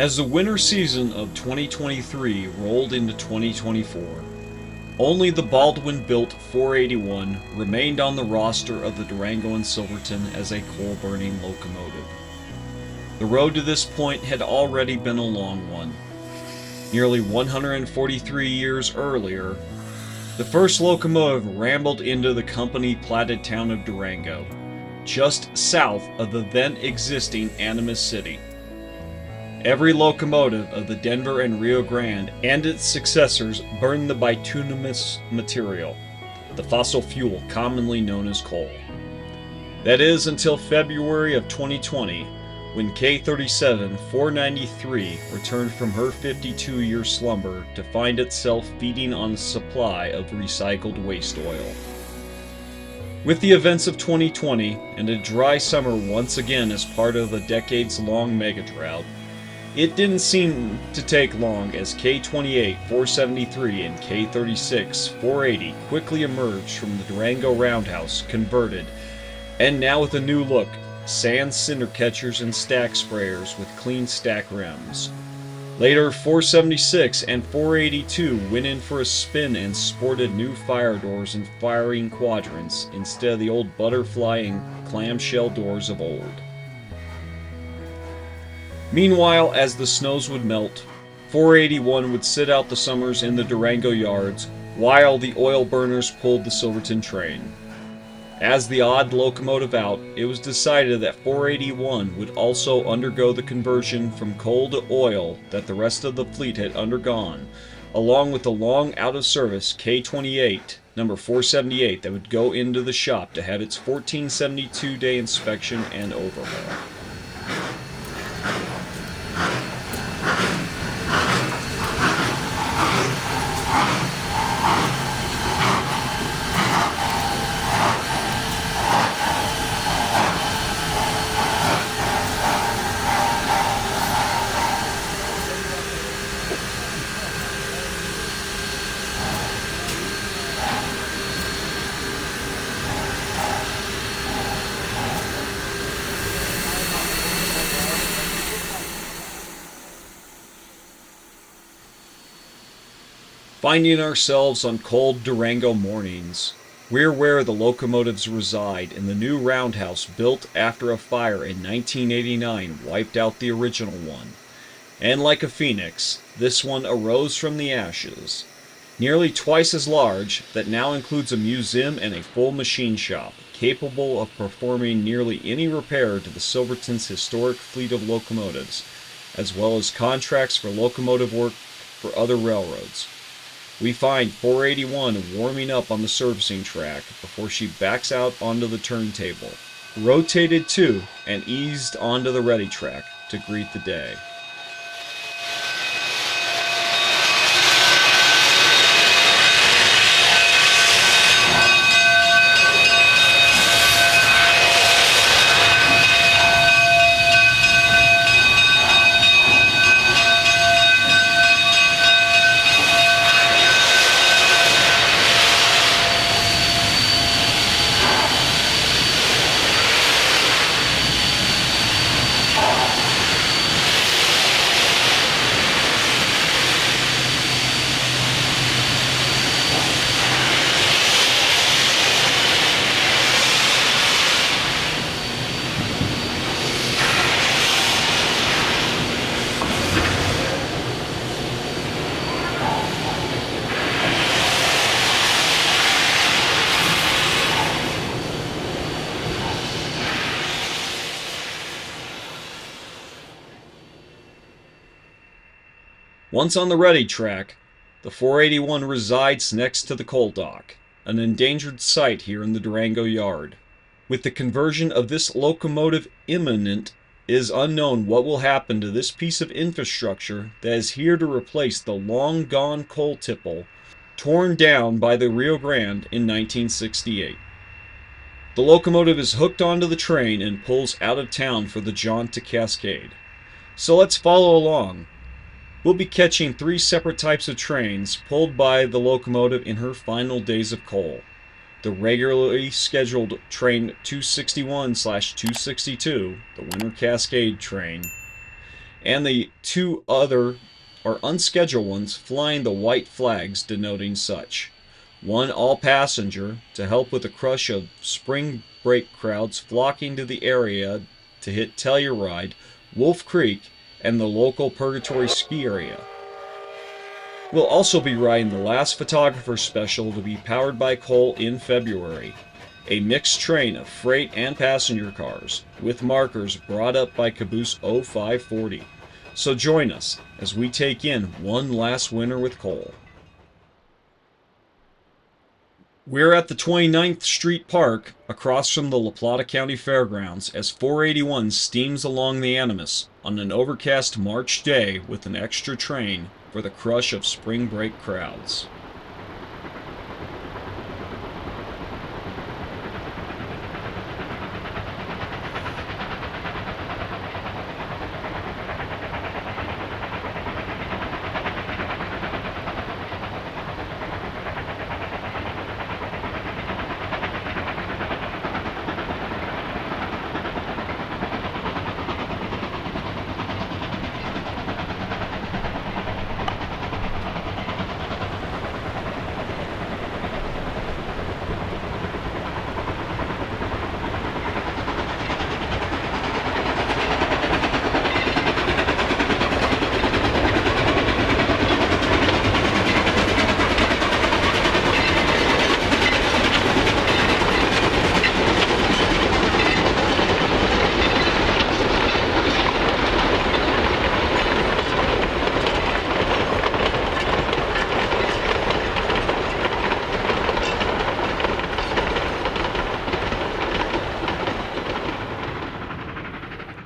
As the winter season of 2023 rolled into 2024, only the Baldwin-built 481 remained on the roster of the Durango and Silverton as a coal-burning locomotive. The road to this point had already been a long one. Nearly 143 years earlier, the first locomotive rambled into the company-platted town of Durango, just south of the then-existing Animas city. Every locomotive of the Denver and Rio Grande and its successors burned the bituminous material, the fossil fuel commonly known as coal. That is until February of 2020, when K37 493 returned from her 52-year slumber to find itself feeding on a supply of recycled waste oil. With the events of 2020 and a dry summer once again as part of the decades-long megadrought, it didn't seem to take long as K28 473 and K36 480 quickly emerged from the Durango roundhouse converted, and now with a new look, sand cinder catchers and stack sprayers with clean stack rims. Later, 476 and 482 went in for a spin and sported new fire doors and firing quadrants instead of the old butterfly and clamshell doors of old. Meanwhile, as the snows would melt, 481 would sit out the summers in the Durango yards while the oil burners pulled the Silverton train. As the odd locomotive out, it was decided that 481 would also undergo the conversion from coal to oil that the rest of the fleet had undergone, along with the long out-of-service K28, number 478, that would go into the shop to have its 1472-day inspection and overhaul. Finding ourselves on cold Durango mornings, we're where the locomotives reside in the new roundhouse built after a fire in 1989 wiped out the original one. And like a phoenix, this one arose from the ashes. Nearly twice as large, that now includes a museum and a full machine shop, capable of performing nearly any repair to the Silverton's historic fleet of locomotives, as well as contracts for locomotive work for other railroads. We find 481 warming up on the servicing track before she backs out onto the turntable, rotated to and eased onto the ready track to greet the day. Once on the ready track, the 481 resides next to the coal dock, an endangered site here in the Durango yard. With the conversion of this locomotive imminent, it is unknown what will happen to this piece of infrastructure that is here to replace the long-gone coal tipple torn down by the Rio Grande in 1968. The locomotive is hooked onto the train and pulls out of town for the jaunt to Cascade. So let's follow along. We'll be catching 3 separate types of trains pulled by the locomotive in her final days of coal. The regularly scheduled train 261/262, the Winter Cascade train, and the two other are unscheduled ones flying the white flags denoting such. One all-passenger to help with the crush of spring break crowds flocking to the area to hit Telluride, Wolf Creek, and the local Purgatory Ski Area. We'll also be riding the last photographer special to be powered by coal in February. A mixed train of freight and passenger cars, with markers brought up by Caboose 0540. So join us as we take in one last winter with coal. We're at the 29th Street Park across from the La Plata County Fairgrounds as 481 steams along the Animas on an overcast March day with an extra train for the crush of spring break crowds.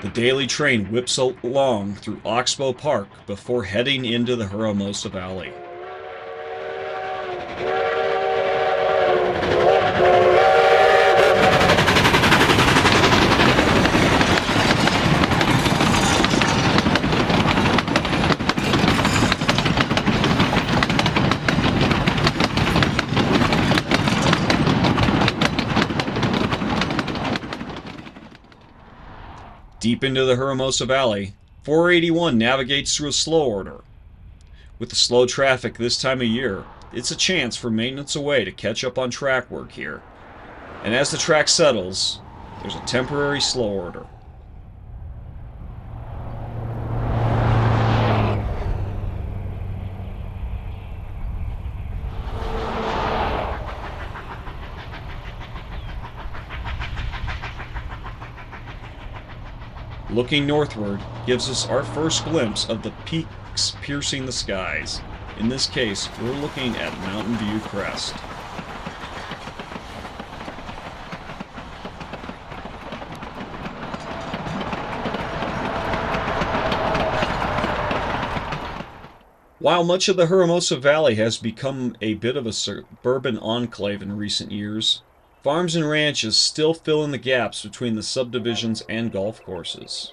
The daily train whips along through Oxbow Park before heading into the Hermosa Valley. Deep into the Hermosa Valley, 481 navigates through a slow order. With the slow traffic this time of year, it's a chance for maintenance away to catch up on track work here. And as the track settles, there's a temporary slow order. Looking northward gives us our first glimpse of the peaks piercing the skies. In this case, we're looking at Mountain View Crest. While much of the Hermosa Valley has become a bit of a suburban enclave in recent years, farms and ranches still fill in the gaps between the subdivisions and golf courses.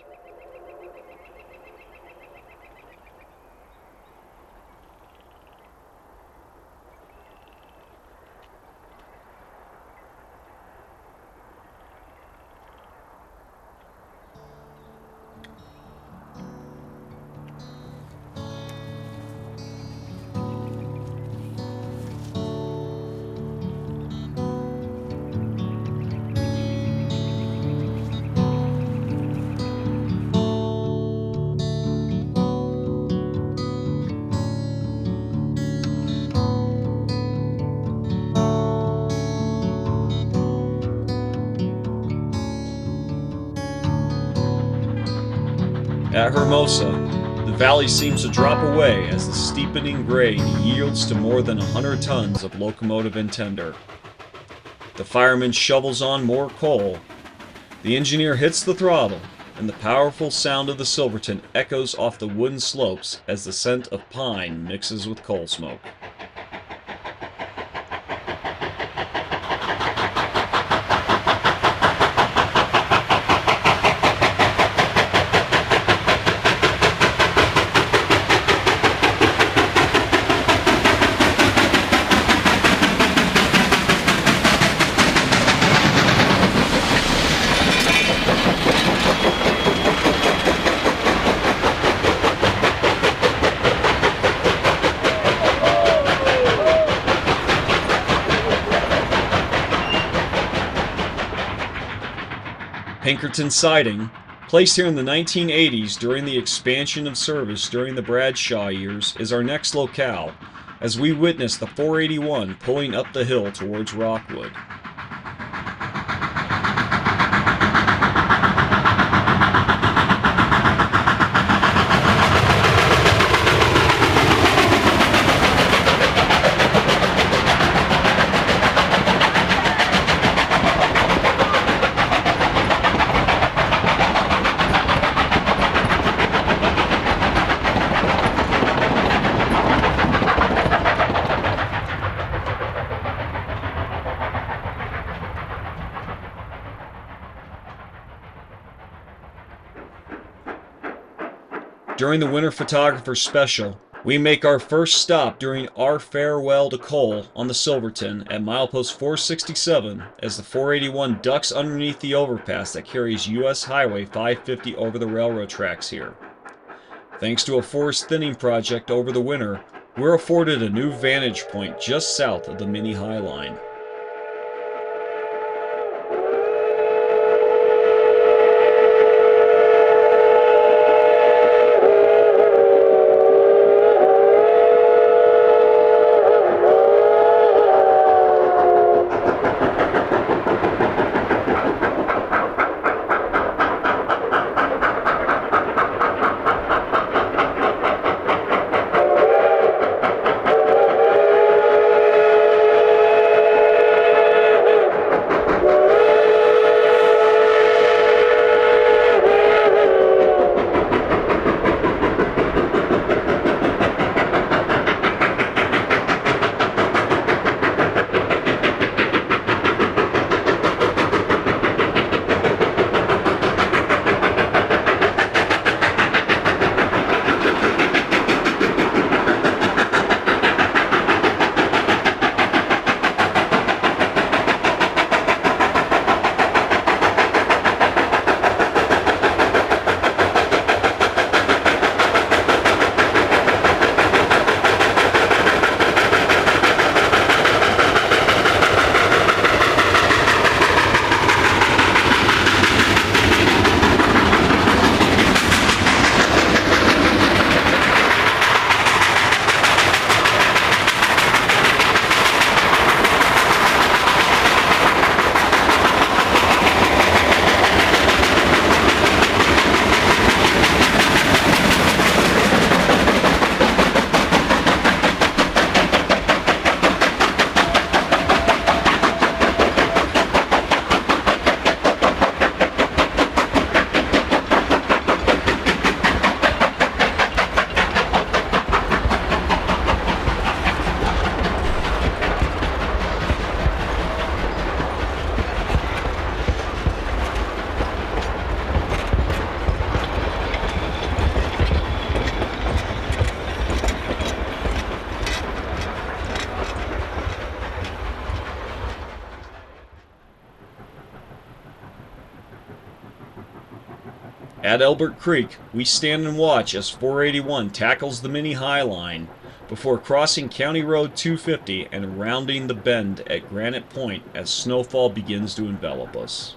At Hermosa, the valley seems to drop away as the steepening grade yields to more than 100 tons of locomotive and tender. The fireman shovels on more coal, the engineer hits the throttle, and the powerful sound of the Silverton echoes off the wooden slopes as the scent of pine mixes with coal smoke. Pinkerton Siding, placed here in the 1980s during the expansion of service during the Bradshaw years, is our next locale, as we witness the 481 pulling up the hill towards Rockwood. During the Winter Photographer Special, we make our first stop during our farewell to coal on the Silverton at milepost 467 as the 481 ducks underneath the overpass that carries US Highway 550 over the railroad tracks here. Thanks to a forest thinning project over the winter, we're afforded a new vantage point just south of the mini High Line. At Elbert Creek, we stand and watch as 481 tackles the mini High Line before crossing County Road 250 and rounding the bend at Granite Point as snowfall begins to envelop us.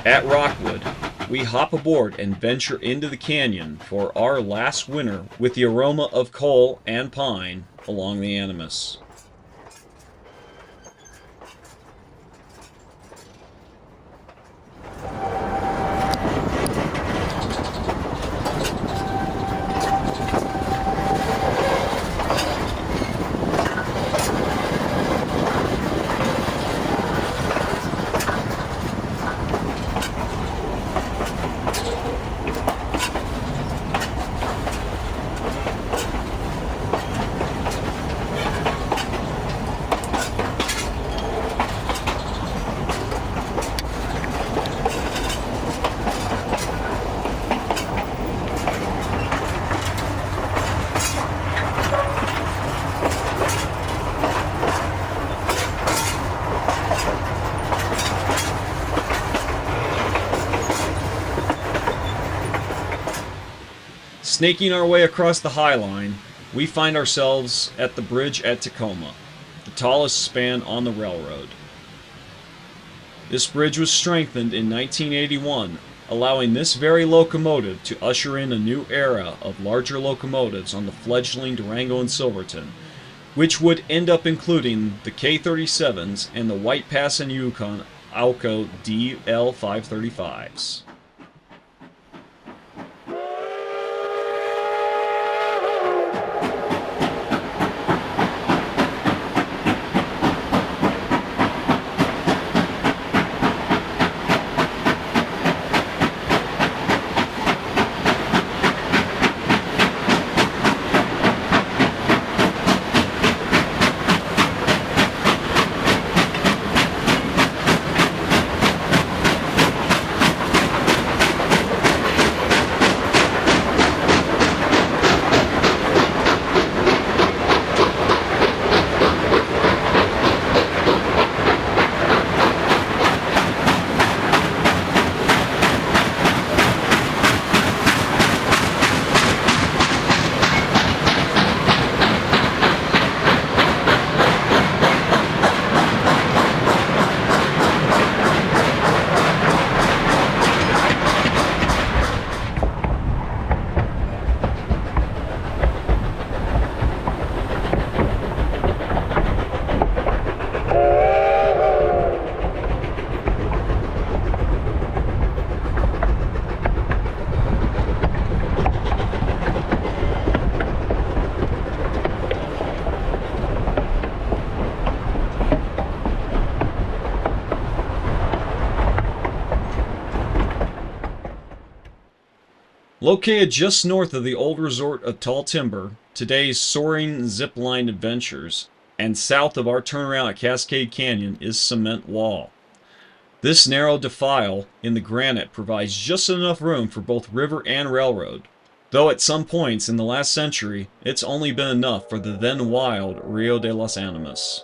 At Rockwood, we hop aboard and venture into the canyon for our last winter with the aroma of coal and pine along the Animas. Snaking our way across the High Line, we find ourselves at the bridge at Tacoma, the tallest span on the railroad. This bridge was strengthened in 1981, allowing this very locomotive to usher in a new era of larger locomotives on the fledgling Durango and Silverton, which would end up including the K-37s and the White Pass and Yukon Alco DL535s. Located just north of the old resort of Tall Timber, today's soaring zip-line adventures, and south of our turnaround at Cascade Canyon is Cement Wall. This narrow defile in the granite provides just enough room for both river and railroad, though at some points in the last century it's only been enough for the then wild Rio de los Animas.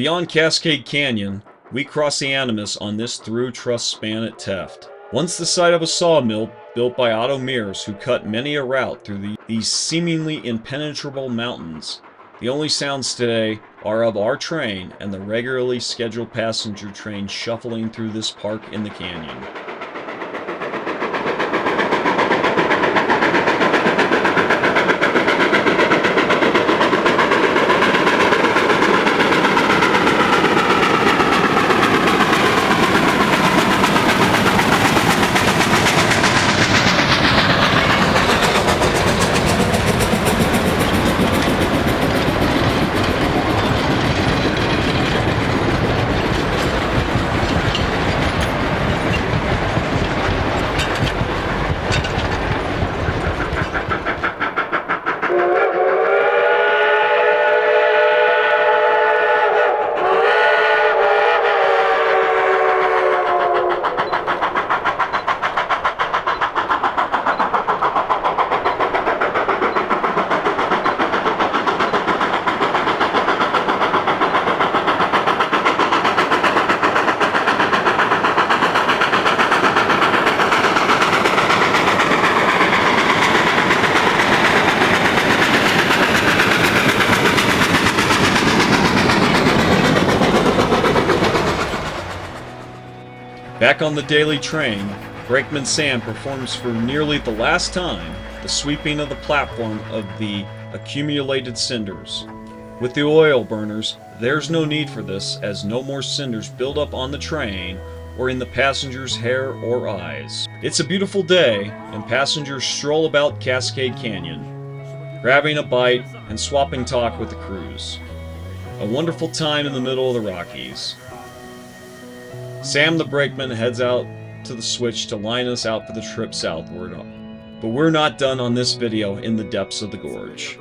Beyond Cascade Canyon, we cross the Animas on this through truss span at Tefft. Once the site of a sawmill built by Otto Mears, who cut many a route through these seemingly impenetrable mountains. The only sounds today are of our train and the regularly scheduled passenger train shuffling through this park in the canyon. Back on the daily train, Brakeman Sam performs for nearly the last time the sweeping of the platform of the accumulated cinders. With the oil burners, there's no need for this, as no more cinders build up on the train or in the passengers' hair or eyes. It's a beautiful day, and passengers stroll about Cascade Canyon, grabbing a bite and swapping talk with the crews. A wonderful time in the middle of the Rockies. Sam the brakeman heads out to the switch to line us out for the trip southward, but we're not done on this video in the depths of the gorge.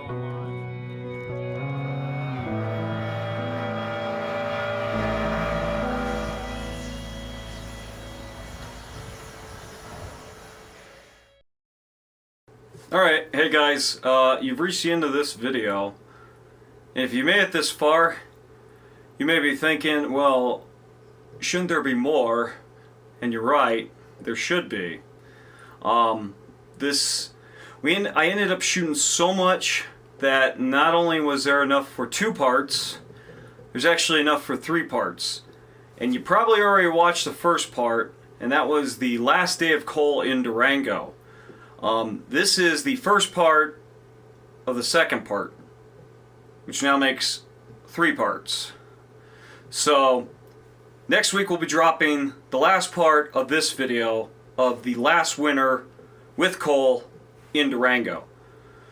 Alright, hey guys, you've reached the end of this video, and if you made it this far, you may be thinking, well, shouldn't there be more? And you're right, there should be. I ended up shooting so much that not only was there enough for 2 parts, there's actually enough for 3 parts. And you probably already watched the first part, and that was the last day of coal in Durango. This is the first part of the second part, which now makes 3 parts. So next week we'll be dropping the last part of this video of the last winter with coal in Durango.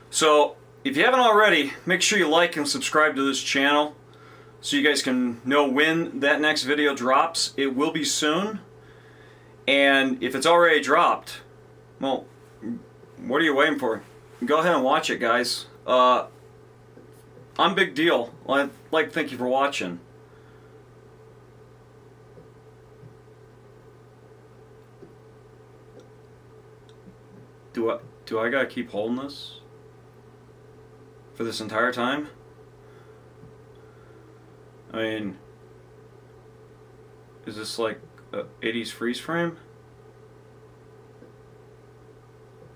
So if you haven't already, make sure you like and subscribe to this channel so you guys can know when that next video drops. It will be soon. And if it's already dropped, well, what are you waiting for? Go ahead and watch it, guys. I'm Big Deal. I'd like to thank you for watching. Do I gotta keep holding this for this entire time? I mean, is this like a 80s freeze frame?